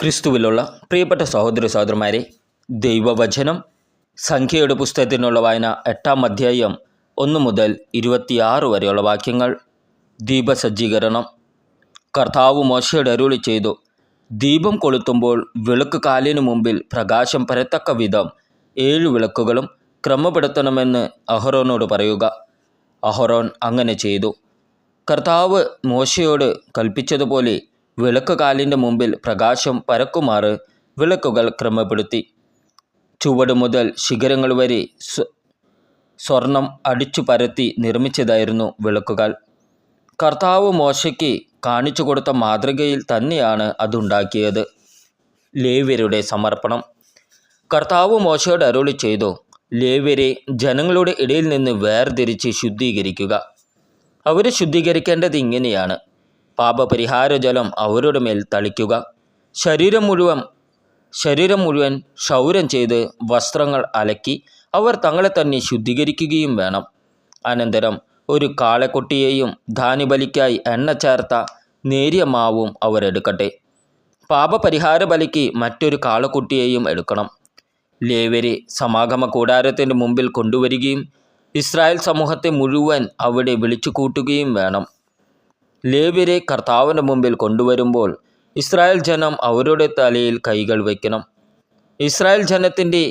ക്രിസ്തുവിലുള്ള പ്രിയപ്പെട്ട സഹോദര സഹോദരന്മാരെ, ദൈവവചനം സംഖ്യയുടെ പുസ്തകത്തിനുള്ള വായന 8-ാം അധ്യായം 1 മുതൽ 26 വരെയുള്ള വാക്യങ്ങൾ. ദീപസജ്ജീകരണം. കർത്താവ് മോശയോട് അരുളി ചെയ്തു, ദീപം കൊളുത്തുമ്പോൾ വിളക്ക് കാലിനു മുമ്പിൽ പ്രകാശം പരത്തക്ക വിധം 7 വിളക്കുകളും ക്രമപ്പെടുത്തണമെന്ന് അഹരോനോട് പറയുക. അഹരോൻ അങ്ങനെ ചെയ്തു. കർത്താവ് മോശയോട് കൽപ്പിച്ചതുപോലെ വിളക്ക് കാലിൻ്റെ മുമ്പിൽ പ്രകാശം പരക്കുമാറ് വിളക്കുകൾ ക്രമപ്പെടുത്തി. ചുവട് മുതൽ ശിഖരങ്ങൾ വരെ സ്വർണം അടിച്ചു പരത്തി നിർമ്മിച്ചതായിരുന്നു വിളക്കുകൾ. കർത്താവ് മോശയ്ക്ക് കാണിച്ചു കൊടുത്ത മാതൃകയിൽ തന്നെയാണ് അതുണ്ടാക്കിയത്. ലേവ്യരുടെ സമർപ്പണം. കർത്താവ് മോശയോട് അരുളി ചെയ്തു, ലേവ്യരെ ജനങ്ങളുടെ ഇടയിൽ നിന്ന് വേർതിരിച്ച് ശുദ്ധീകരിക്കുക. അവരെ ശുദ്ധീകരിക്കേണ്ടത് ഇങ്ങനെയാണ്: പാപപരിഹാര ജലം അവരുടെ മേൽ തളിക്കുക. ശരീരം മുഴുവൻ ക്ഷൗരം ചെയ്ത് വസ്ത്രങ്ങൾ അലക്കി അവർ തങ്ങളെ തന്നെ ശുദ്ധീകരിക്കുകയും വേണം. അനന്തരം ഒരു കാളക്കുട്ടിയെയും ധാന്യബലിക്കായി എണ്ണ ചേർത്ത നേരിയ മാവും അവരെടുക്കട്ടെ. പാപപരിഹാര ബലിക്ക് മറ്റൊരു കാളക്കുട്ടിയെയും എടുക്കണം. ലേവ്യരെ സമാഗമ കൂടാരത്തിൻ്റെ മുമ്പിൽ കൊണ്ടുവരികയും ഇസ്രായേൽ സമൂഹത്തെ മുഴുവൻ അവിടെ വിളിച്ചു കൂട്ടുകയും വേണം. ലേവ്യരെ കർത്താവിൻ്റെ മുമ്പിൽ കൊണ്ടുവരുമ്പോൾ ഇസ്രായേൽ ജനം അവരുടെ തലയിൽ കൈകൾ വയ്ക്കണം. ഇസ്രായേൽ ജനത്തിൻ്റെ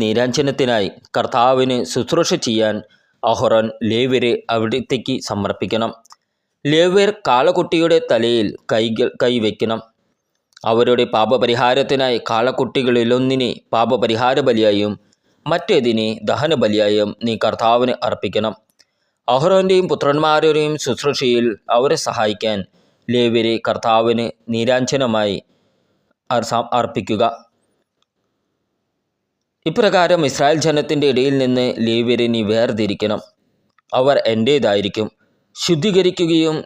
നീരാഞ്ജനത്തിനായി കർത്താവിന് ശുശ്രൂഷ ചെയ്യാൻ അഹരോൻ ലേവ്യരെ അവിടത്തേക്ക് സമർപ്പിക്കണം. ലേവ്യർ കാളക്കുട്ടിയുടെ തലയിൽ കൈവയ്ക്കണം. അവരുടെ പാപപരിഹാരത്തിനായി കാളക്കുട്ടികളിലൊന്നിനെ പാപപരിഹാര ബലിയായും മറ്റേതിനെ ദഹനബലിയായും നീ കർത്താവിന് അർപ്പിക്കണം. അഹരോൻ്റെയും പുത്രന്മാരുടെയും ശുശ്രൂഷയിൽ അവരെ സഹായിക്കാൻ ലേവ്യരെ കർത്താവിന് നീരാഞ്ജനമായി അർപ്പിക്കുക. ഇപ്രകാരം ഇസ്രായേൽ ജനത്തിൻ്റെ ഇടയിൽ നിന്ന് ലേവ്യരെ നീ വേർതിരിക്കണം. അവർ എൻ്റേതായിരിക്കും. ശുദ്ധീകരിക്കുകയും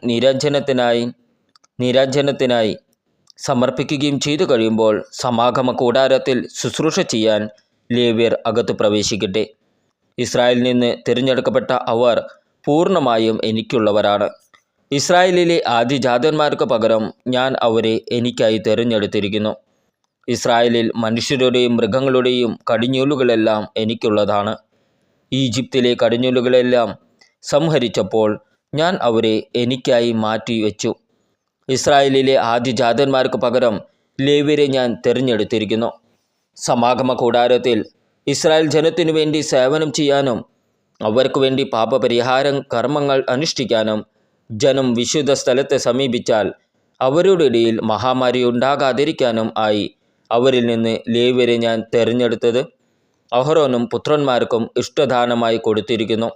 നീരാഞ്ജനത്തിനായി സമർപ്പിക്കുകയും ചെയ്തു കഴിയുമ്പോൾ സമാഗമ കൂടാരത്തിൽ ശുശ്രൂഷ ചെയ്യാൻ ലേവ്യർ അകത്ത് പ്രവേശിക്കട്ടെ. ഇസ്രായേലിൽ നിന്ന് തിരഞ്ഞെടുക്കപ്പെട്ട അവർ പൂർണ്ണമായും എനിക്കുള്ളവരാണ്. ഇസ്രായേലിലെ ആദിജാതന്മാർക്ക് പകരം ഞാൻ അവരെ എനിക്കായി തിരഞ്ഞെടുത്തിരിക്കുന്നു. ഇസ്രായേലിൽ മനുഷ്യരുടെയും മൃഗങ്ങളുടെയും കടിഞ്ഞൂലുകളെല്ലാം എനിക്കുള്ളതാണ്. ഈജിപ്തിലെ കടിഞ്ഞൂലുകളെല്ലാം സംഹരിച്ചപ്പോൾ ഞാൻ അവരെ എനിക്കായി മാറ്റിവെച്ചു. ഇസ്രായേലിലെ ആദിജാതന്മാർക്ക് പകരം ലേവ്യരെ ഞാൻ തിരഞ്ഞെടുത്തിരിക്കുന്നു. സമാഗമ കൂടാരത്തിൽ ഇസ്രായേൽ ജനത്തിനു വേണ്ടി സേവനം ചെയ്യാനും അവർക്ക് വേണ്ടി പാപപരിഹാര കർമ്മങ്ങൾ അനുഷ്ഠിക്കാനും ജനം വിശുദ്ധ സ്ഥലത്തെ സമീപിച്ചാൽ അവരുടെ ഇടയിൽ മഹാമാരി ഉണ്ടാകാതിരിക്കാനും ആയി അവരിൽ നിന്ന് ലേവ്യരെ ഞാൻ തിരഞ്ഞെടുത്തത് അഹരോനും പുത്രന്മാർക്കും ഇഷ്ടദാനമായി കൊടുത്തിരിക്കുന്നു.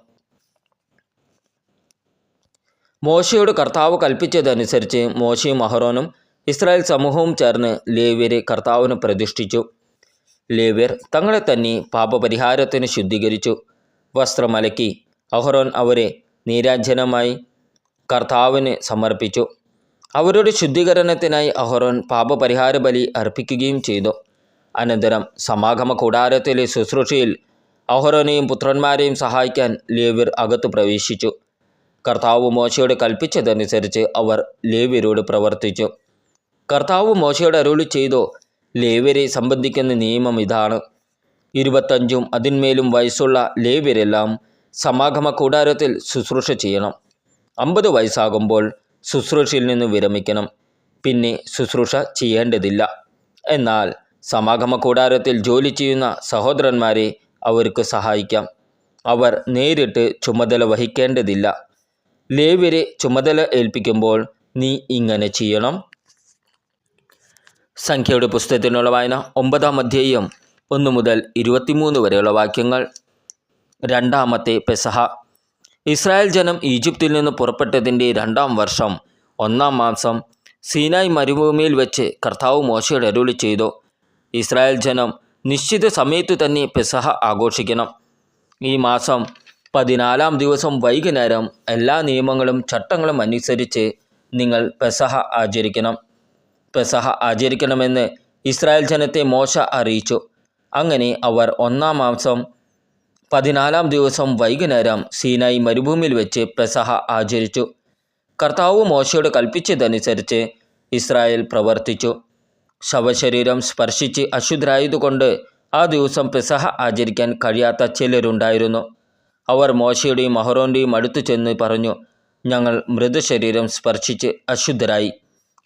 മോശയോട് കർത്താവ് കൽപ്പിച്ചതനുസരിച്ച് മോശയും അഹരോനും ഇസ്രായേൽ സമൂഹവും ചേർന്ന് ലേവ്യരെ കർത്താവിന് പ്രതിഷ്ഠിച്ചു. ലേവ്യർ തങ്ങളെ തന്നെ പാപപരിഹാരത്തിന് ശുദ്ധീകരിച്ചു. വസ്ത്രമലക്കി അഹരോൻ അവരെ നീരാഞ്ജനമായി കർത്താവിന് സമർപ്പിച്ചു. അവരുടെ ശുദ്ധീകരണത്തിനായി അഹരോൻ പാപപരിഹാര ബലി അർപ്പിക്കുകയും ചെയ്തു. അനന്തരം സമാഗമ കൂടാരത്തിലെ ശുശ്രൂഷയിൽ അഹരോനെയും പുത്രന്മാരെയും സഹായിക്കാൻ ലേവ്യർ അകത്ത് പ്രവേശിച്ചു. കർത്താവ് മോശയോട് കൽപ്പിച്ചതനുസരിച്ച് അവർ ലേവ്യരോട് പ്രവർത്തിച്ചു. കർത്താവ് മോശയോട് അരുളി ചെയ്തു, ലേവ്യരെ സംബന്ധിക്കുന്ന നിയമം ഇതാണ്: 25 അതിന്മേലും വയസ്സുള്ള ലേവ്യരെല്ലാം സമാഗമ കൂടാരത്തിൽ ശുശ്രൂഷ ചെയ്യണം. 50 വയസ്സാകുമ്പോൾ ശുശ്രൂഷയിൽ നിന്ന് വിരമിക്കണം. പിന്നെ ശുശ്രൂഷ ചെയ്യേണ്ടതില്ല. എന്നാൽ സമാഗമ കൂടാരത്തിൽ ജോലി ചെയ്യുന്ന സഹോദരന്മാരെ അവർക്ക് സഹായിക്കാം. അവർ നേരിട്ട് ചുമതല വഹിക്കേണ്ടതില്ല. ലേവ്യരെ ചുമതല ഏൽപ്പിക്കുമ്പോൾ നീ ഇങ്ങനെ ചെയ്യണം. സംഖ്യയുടെ പുസ്തകത്തിനുള്ള വായന 9-ാം അധ്യായം 1 മുതൽ 23 വരെയുള്ള വാക്യങ്ങൾ. 2-ാമത്തെ പെസഹ. ഇസ്രായേൽ ജനം ഈജിപ്തിൽ നിന്ന് പുറപ്പെട്ടതിൻ്റെ 2-ാം വർഷം 1-ാം മാസം സീനായ് മരുഭൂമിയിൽ വെച്ച് കർത്താവ് മോശയോട് അരുളി ചെയ്തു, ഇസ്രായേൽ ജനം നിശ്ചിത സമയത്ത് തന്നെ പെസഹ ആഘോഷിക്കണം. ഈ മാസം 14-ാം ദിവസം വൈകുന്നേരം എല്ലാ നിയമങ്ങളും ചട്ടങ്ങളും അനുസരിച്ച് നിങ്ങൾ പെസഹ ആചരിക്കണം. പെസഹ ആചരിക്കണമെന്ന് ഇസ്രായേൽ ജനത്തെ മോശ അറിയിച്ചു. അങ്ങനെ അവർ 1-ാം മാസം 14-ാം ദിവസം വൈകുന്നേരം സീനായി മരുഭൂമിയിൽ വെച്ച് പെസഹ ആചരിച്ചു. കർത്താവ് മോശയോട് കൽപ്പിച്ചതനുസരിച്ച് ഇസ്രായേൽ പ്രവർത്തിച്ചു. ശവശരീരം സ്പർശിച്ച് അശുദ്ധരായതുകൊണ്ട് ആ ദിവസം പെസഹ ആചരിക്കാൻ കഴിയാത്ത ചിലരുണ്ടായിരുന്നു. അവർ മോശയുടെയും അഹറോൻ്റെയും അടുത്തു ചെന്ന് പറഞ്ഞു, ഞങ്ങൾ മൃതശരീരം സ്പർശിച്ച് അശുദ്ധരായി.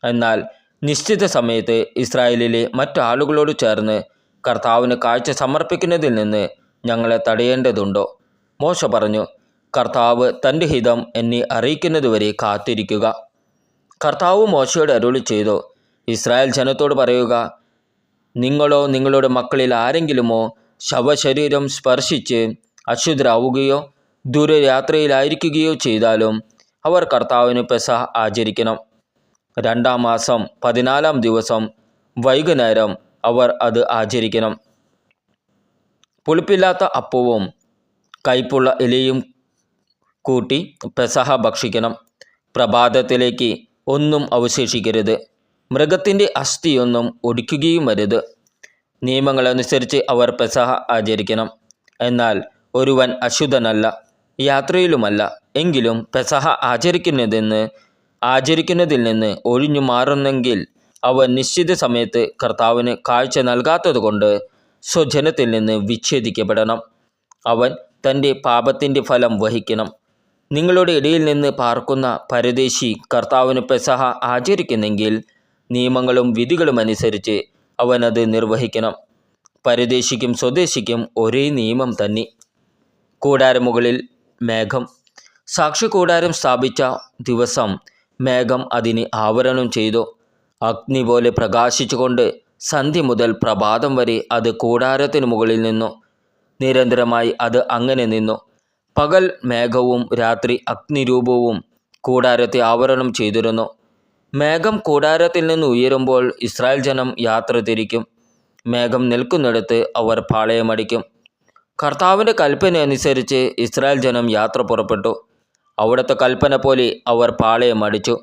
എന്നാൽ നിശ്ചിത സമയത്ത് ഇസ്രായേലിലെ മറ്റാളുകളോട് ചേർന്ന് കർത്താവിന് കാഴ്ച സമർപ്പിക്കുന്നതിൽ നിന്ന് ഞങ്ങളെ തടയേണ്ടതുണ്ടോ? മോശ പറഞ്ഞു, കർത്താവ് തൻ്റെ ഹിതം എന്നെ അറിയിക്കുന്നതുവരെ കാത്തിരിക്കുക. കർത്താവ് മോശയോട് അരുളി ചെയ്തു, ഇസ്രായേൽ ജനത്തോട് പറയുക, നിങ്ങളോ നിങ്ങളുടെ മക്കളിൽ ആരെങ്കിലുമോ ശവശരീരം സ്പർശിച്ച് അശുദ്ധരാവുകയോ ദൂരയാത്രയിലായിരിക്കുകയോ ചെയ്താലും അവർ കർത്താവിന് പെസഹ ആചരിക്കണം. 2-ാം മാസം 14-ാം ദിവസം വൈകുന്നേരം അവർ അത് ആചരിക്കണം. പുളിപ്പില്ലാത്ത അപ്പവും കയ്പുള്ള ഇലയും കൂട്ടി പെസഹ ഭക്ഷിക്കണം. പ്രഭാതത്തിലേക്ക് ഒന്നും അവശേഷിക്കരുത്. മൃഗത്തിൻ്റെ അസ്ഥിയൊന്നും ഒടിക്കുകയും അരുത്. നിയമങ്ങളനുസരിച്ച് അവർ പെസഹ ആചരിക്കണം. എന്നാൽ ഒരുവൻ അശുദ്ധനല്ല, യാത്രയിലുമല്ല എങ്കിലും പെസഹ ആചരിക്കുന്നതിൽ നിന്ന് ഒഴിഞ്ഞു മാറുന്നെങ്കിൽ അവൻ നിശ്ചിത സമയത്ത് കർത്താവിന് കാഴ്ച നൽകാത്തതുകൊണ്ട് സ്വജനത്തിൽ നിന്ന് വിച്ഛേദിക്കപ്പെടണം. അവൻ തൻ്റെ പാപത്തിൻ്റെ ഫലം വഹിക്കണം. നിങ്ങളുടെ ഇടയിൽ നിന്ന് പാർക്കുന്ന പരദേശി കർത്താവിന് പെസഹ ആചരിക്കുന്നെങ്കിൽ നിയമങ്ങളും വിധികളും അനുസരിച്ച് അവനത് നിർവഹിക്കണം. പരദേശിക്കും സ്വദേശിക്കും ഒരേ നിയമം തന്നെ. കൂടാരമുകളിൽ മേഘം. സാക്ഷ്യകൂടാരം സ്ഥാപിച്ച ദിവസം മേഘം അതിനെ ആവരണം ചെയ്തു. അഗ്നി പോലെ പ്രകാശിച്ചുകൊണ്ട് സന്ധ്യ മുതൽ പ്രഭാതം വരെ അത് കൂടാരത്തിന് മുകളിൽ നിന്നു. നിരന്തരമായി അത് അങ്ങനെ നിന്നു. പകൽ മേഘവും രാത്രി അഗ്നിരൂപവും കൂടാരത്തെ ആവരണം ചെയ്തിരുന്നു. മേഘം കൂടാരത്തിൽ നിന്ന് ഉയരുമ്പോൾ ഇസ്രായേൽ ജനം യാത്ര തിരിക്കും. മേഘം നിൽക്കുന്നിടത്ത് അവർ പാളയമടിക്കും. കർത്താവിൻ്റെ കൽപ്പന അനുസരിച്ച് ഇസ്രായേൽ ജനം യാത്ര പുറപ്പെട്ടു. അവിടുത്തെ കൽപ്പന പോലെ അവർ പാളയമടിച്ചു.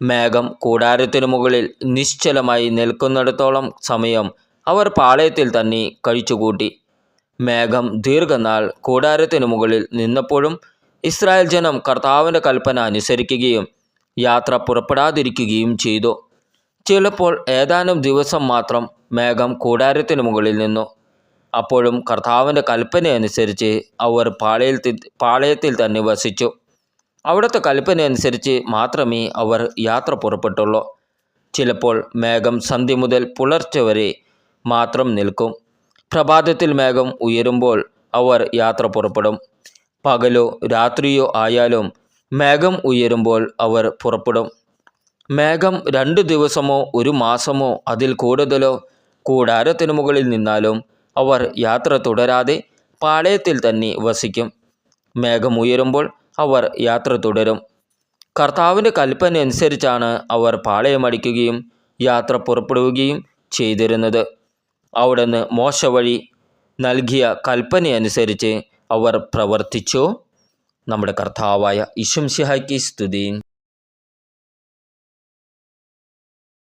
മേഘം കൂടാരത്തിനു മുകളിൽ നിശ്ചലമായി നിൽക്കുന്നിടത്തോളം സമയം അവർ പാളയത്തിൽ തന്നെ കഴിച്ചുകൂട്ടി. മേഘം ദീർഘനാൾ കൂടാരത്തിനു മുകളിൽ നിന്നപ്പോഴും ഇസ്രായേൽ ജനം കർത്താവിൻ്റെ കൽപ്പന അനുസരിക്കുകയും യാത്ര പുറപ്പെടാതിരിക്കുകയും ചെയ്തു. ചിലപ്പോൾ ഏതാനും ദിവസം മാത്രം മേഘം കൂടാരത്തിനു മുകളിൽ നിന്നു. അപ്പോഴും കർത്താവിൻ്റെ കൽപ്പന അനുസരിച്ച് അവർ പാളയത്തിൽ തന്നെ വസിച്ചു. അവിടുത്തെ കൽപ്പന അനുസരിച്ച് മാത്രമേ അവർ യാത്ര പുറപ്പെട്ടുള്ളൂ. ചിലപ്പോൾ മേഘം സന്ധ്യ മുതൽ പുലർച്ചെ വരെ മാത്രം നിൽക്കും. പ്രഭാതത്തിൽ മേഘം ഉയരുമ്പോൾ അവർ യാത്ര പുറപ്പെടും. പകലോ രാത്രിയോ ആയാലും മേഘം ഉയരുമ്പോൾ അവർ പുറപ്പെടും. മേഘം 2 ദിവസമോ 1 മാസമോ അതിൽ കൂടുതലോ കൂടാരത്തിനു മുകളിൽ നിന്നാലും അവർ യാത്ര തുടരാതെ പാളയത്തിൽ തന്നെ വസിക്കും. മേഘം ഉയരുമ്പോൾ അവർ യാത്ര തുടരും. കർത്താവിൻ്റെ കൽപ്പന അനുസരിച്ചാണ് അവർ പാളയമടിക്കുകയും യാത്ര പുറപ്പെടുകയും ചെയ്തിരുന്നത്. അവിടുന്ന് മോശ വഴി നൽകിയ കൽപ്പനയനുസരിച്ച് അവർ പ്രവർത്തിച്ചു. നമ്മുടെ കർത്താവായ ഈശോ മിശിഹായ്ക്ക് സ്തുതി.